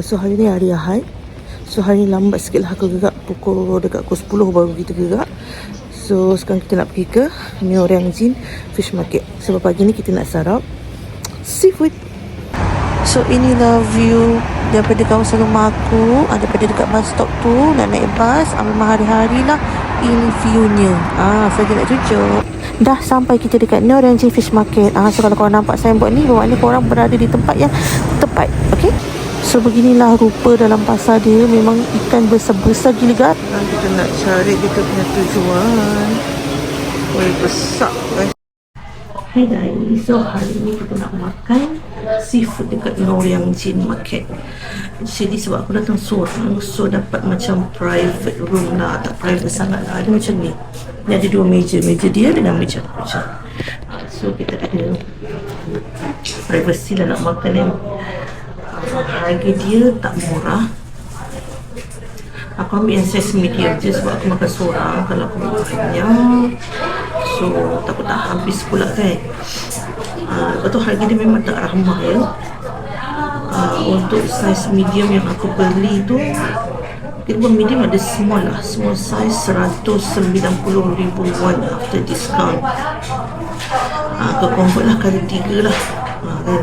So hari ni hari Ahad. So hari ni lambat sikit lah aku gerak. Dekat pukul 10 baru kita gerak. So sekarang kita nak pergi ke Neo Rengjin Fish Market. Sebab pagi ni kita nak sarap seafood. So inilah view daripada kawasan rumah aku, daripada dekat bus stop tu. Nak naik bus, memang hari-hari lah ini viewnya. Saya nak tunjuk. Dah sampai kita dekat Neo Rengjin Fish Market. So kalau korang nampak signboard ni, bermakna korang berada di tempat yang tepat. Okay, so beginilah rupa dalam pasar dia. Memang ikan besar-besar gila. Kita nak cari kita punya tujuan. Besar guys. Hey guys, so hari ni kita nak makan seafood dekat Neo Rengjin Market. Jadi sebab aku datang seorang, so dapat macam private room lah. Tak private sangat lah, ada macam ni. Ni ada dua meja, meja dia dengan meja aku je. So kita ada privacy lah nak makan ni. Harga dia tak murah. Aku ambil yang size medium je sebab aku makan seorang. Kalau aku makan banyak, so takut tak habis pula kan. Lepas tu harga dia memang tak ramah ya. Untuk size medium yang aku beli tu, kita pun medium ada small lah. Small size 190,000 won after discount. Aku convert lah kali 3 lah. Kan.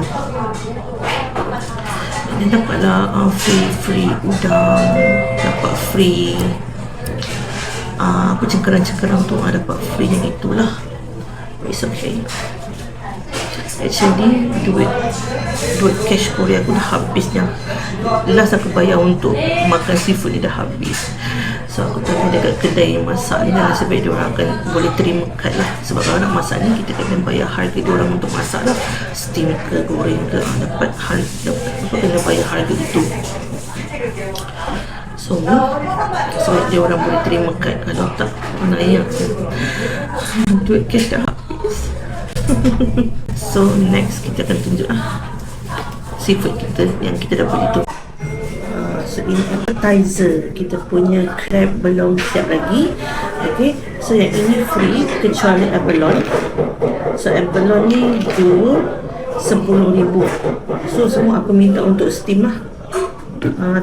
Dia dapatlah free udang, dapat free apa cengkerang-cengkerang tu, dapat free yang itulah. It's okay. Actually duit cash Korea aku dah habisnya. Last aku bayar untuk makan seafood ni dah habis. So aku tanya dekat kedai masak ni, nasib baik diorang akan boleh terima kad lah. Sebab kalau nak masak ni kita kena bayar harga diorang untuk masak lah. Steam ke goreng ke, dapat harga, apa kena bayar harga itu. So sebab diorang boleh terima kad. Kalau tak naik duit cash dah habis. So next kita akan tunjuk seafood kita yang kita dah beli tu. So ini appetizer, kita punya crab belum siap lagi. Okay, so yang ini free kecuali abalone. So abalone ni jual 10,000. So semua aku minta untuk steam lah.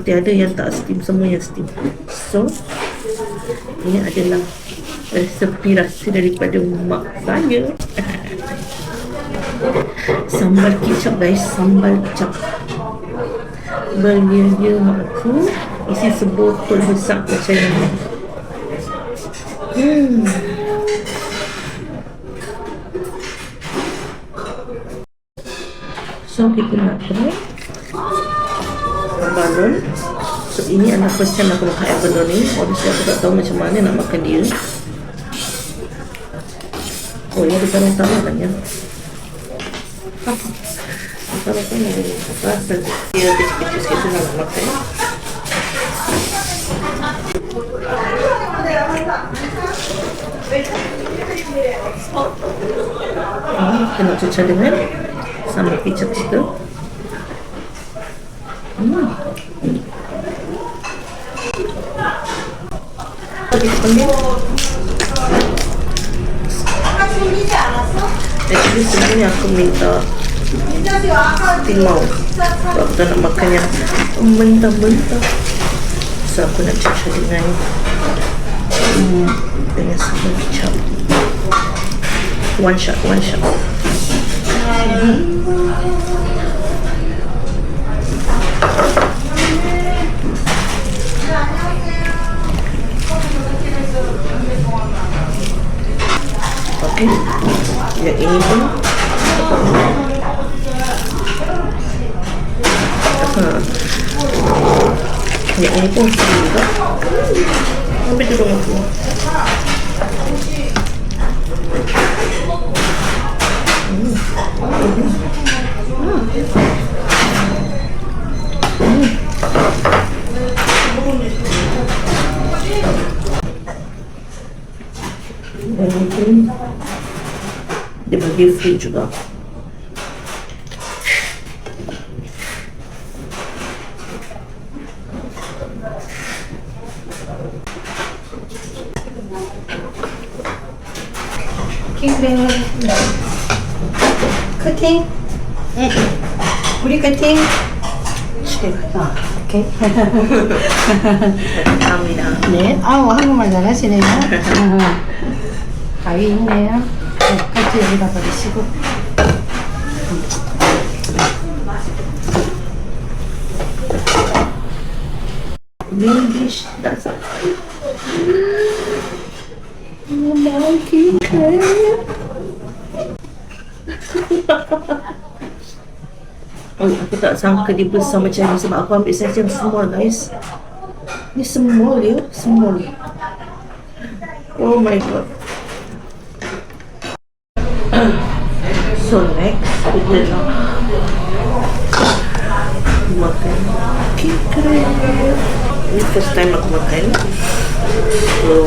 Tiada yang tak steam, semua yang steam. So ini adalah resepi rahsia daripada mak saya. Sambal kicap guys, sambal kicap belia mak aku, isi sebotol besar macam ni. So kita nak try abalone. So ini adalah first time aku makan abalone ni. Obviously aku tak tahu macam mana nak makan dia. Oh ya, ada taruh-taruh kan ya. Kalau kan rasa dia kecil-kecil sikit tu nak makan. Kita nak cucah dengan sambal kicap kita. Kita panggil actually sebenarnya aku minta timau sebab aku tak nak makan yang mentah-mentah. So aku nak cuci dengan sambal kicap. One shot. Okay, yang ini pun yang ini pun free juga. Ambil dulu aku. Dan mungkin dia bagi free juga. Cutting. 우리 cutting. 오케이. 감사합니다. 네. 한국말 잘하시네요. 가위 있네요. 네, 같이 여기다 버리시고. English doesn't. Oh, aku tak sangka dia besar macam ni sebab aku ambil saiz yang small, guys. Ni small ya, small. Oh my god. So next, kita nak makan king crab. Ini first time aku makan. So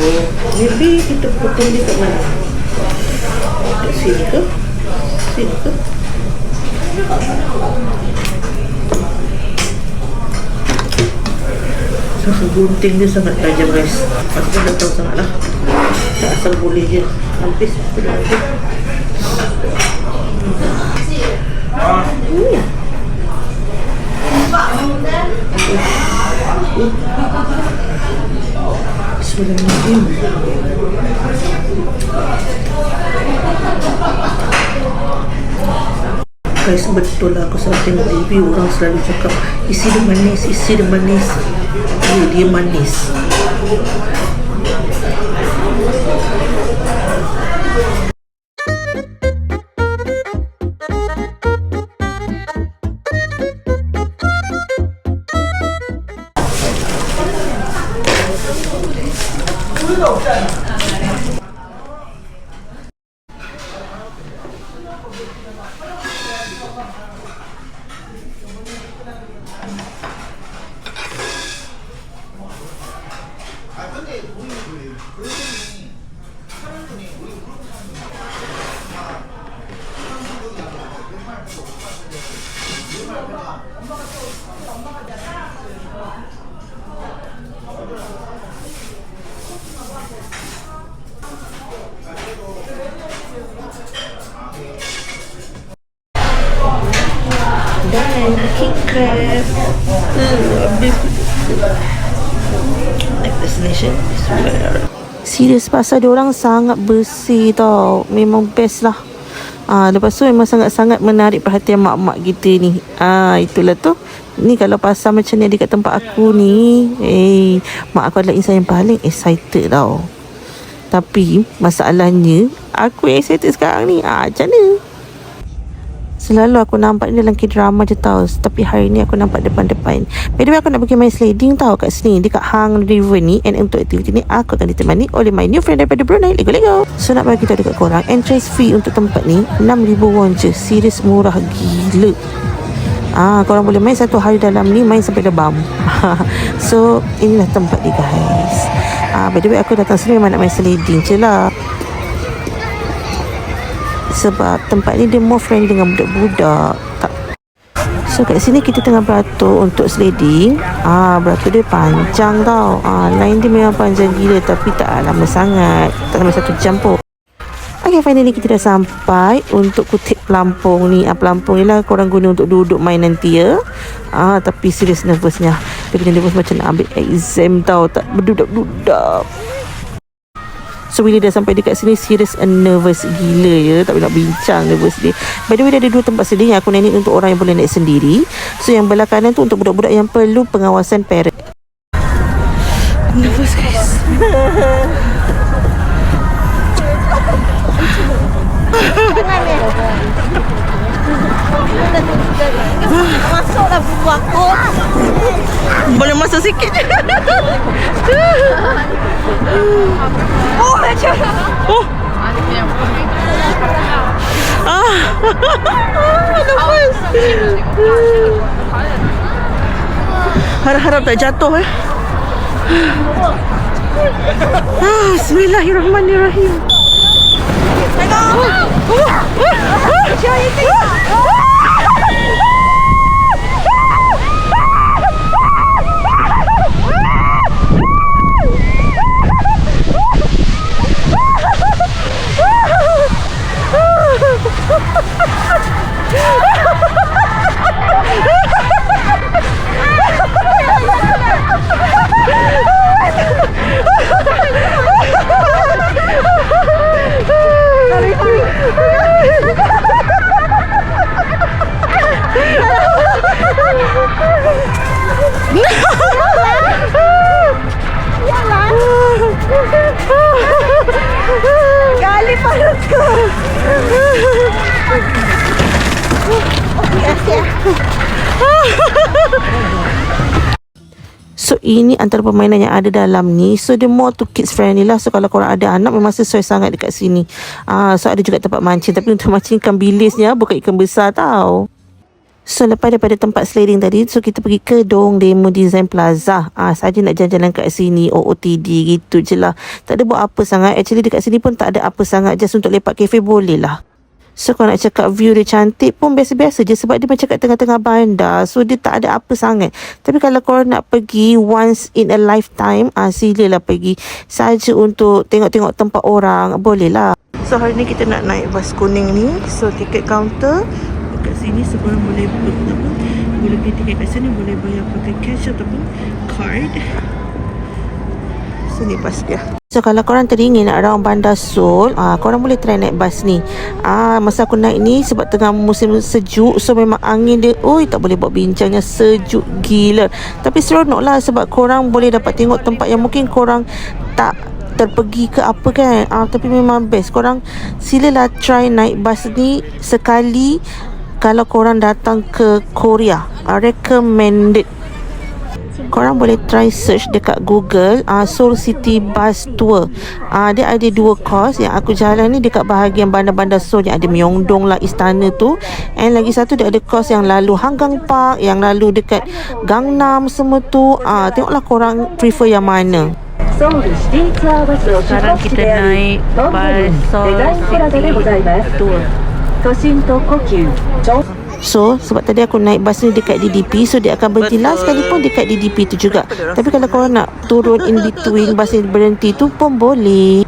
maybe kita potong dia kat mana? Kat sini ke? Sini ke? Gunting dia sangat tajam, guys. Aku pun dah tahu sangat lah. Tak asal boleh je. Habis Bismillahirrahmanirrahim. Guys, betul lah aku selalu tengok review orang selalu cakap isi dia manis, isi dia manis. Dia manis. Dan king crab. Next destination is where? Serius pasal dia orang sangat bersih tau. Memang best lah. Lepas tu memang sangat-sangat menarik perhatian mak-mak kita ni. Itulah tu. Ni kalau pasal macam ni dekat tempat aku ni, mak aku adalah insan yang paling excited tau. Tapi masalahnya aku yang excited sekarang ni. Macam mana? Selalu aku nampak ni dalam K-drama je tau. Tapi hari ni aku nampak depan-depan. By the way, aku nak pergi main sliding tau kat sini, dekat Hang River ni. And untuk aktiviti ni aku akan ditemani oleh my new friend daripada Brunei. Lego. So nak bagi tahu dekat korang, entrance fee untuk tempat ni 6,000 won je. Serius murah gila. Korang boleh main satu hari dalam ni, main sampai lebam. So inilah tempat dia, guys. By the way, aku datang sini memang nak main sliding je lah. Sebab tempat ni dia more friendly dengan budak-budak. So kat sini kita tengah beratur untuk sliding. Beratur dia panjang tau. Line dia memang panjang gila, tapi tak lama sangat. Tak sampai 1 jam pun. Okay, finally kita dah sampai untuk kutip pelampung ni. Pelampung ni lah korang guna untuk duduk main nanti ya. Tapi serius nervousnya. Dia punya nervous macam nak ambil exam tau. Tak berdudak-dudak. So bila dah sampai dekat sini, serius nervous gila ya. Tak boleh nak bincang nervous dia. By the way, ada 2 tempat sliding yang aku naik untuk orang yang boleh naik sendiri. So yang belah kanan tu untuk budak-budak yang perlu pengawasan parent. Nervous, guys. Masuklah buku aku. Boleh masuk sikit je. Macam Nervous. Harap-harap tak jatuh Bismillahirrahmanirrahim. So ini antara permainan yang ada dalam ni. So dia more to kids friendly lah. So kalau korang ada anak memang sesuai sangat dekat sini. So ada juga tempat mancing. Tapi untuk mancing ikan bilisnya bukan ikan besar tau. So lepas daripada tempat sliding tadi, so kita pergi ke Dong Demo Design Plaza. Saja nak jalan-jalan kat sini, OOTD gitu je lah. Tak ada buat apa sangat. Actually dekat sini pun tak ada apa sangat. Just untuk lepak kafe boleh lah. So kalau nak cakap view dia cantik pun biasa-biasa je. Sebab dia macam kat tengah-tengah bandar. So dia tak ada apa sangat. Tapi kalau korang nak pergi once in a lifetime, silalah pergi. Saja untuk tengok-tengok tempat orang, boleh lah. So hari ni kita nak naik bas kuning ni. So tiket counter kat sini, so korang boleh boleh beli tiket kat sini, boleh bayar pakai cash ataupun card. So ni bas dia. So kalau korang teringin nak round Bandar Seoul, korang boleh try naik bas ni. Masa aku naik ni sebab tengah musim sejuk, so memang angin dia, tak boleh buat bincangnya, sejuk gila. Tapi seronok lah sebab korang boleh dapat tengok tempat yang mungkin korang tak terpergi ke apa kan. Tapi memang best. Korang silalah try naik bas ni sekali kalau korang datang ke Korea. Recommended. Korang boleh try search dekat Google Seoul City Bus Tour. Dia ada 2 course. Yang aku jalan ni dekat bahagian bandar-bandar Seoul, yang ada Myeongdong lah, istana tu. And lagi satu dia ada course yang lalu Hanggang Park, yang lalu dekat Gangnam semua tu. Tengoklah korang prefer yang mana. Sekarang kita naik bus Seoul City Tour. So sebab tadi aku naik bas ni dekat DDP, so dia akan berhenti lah sekalipun dekat DDP tu juga. Tapi kalau korang nak turun in between bas ni berhenti tu pun boleh.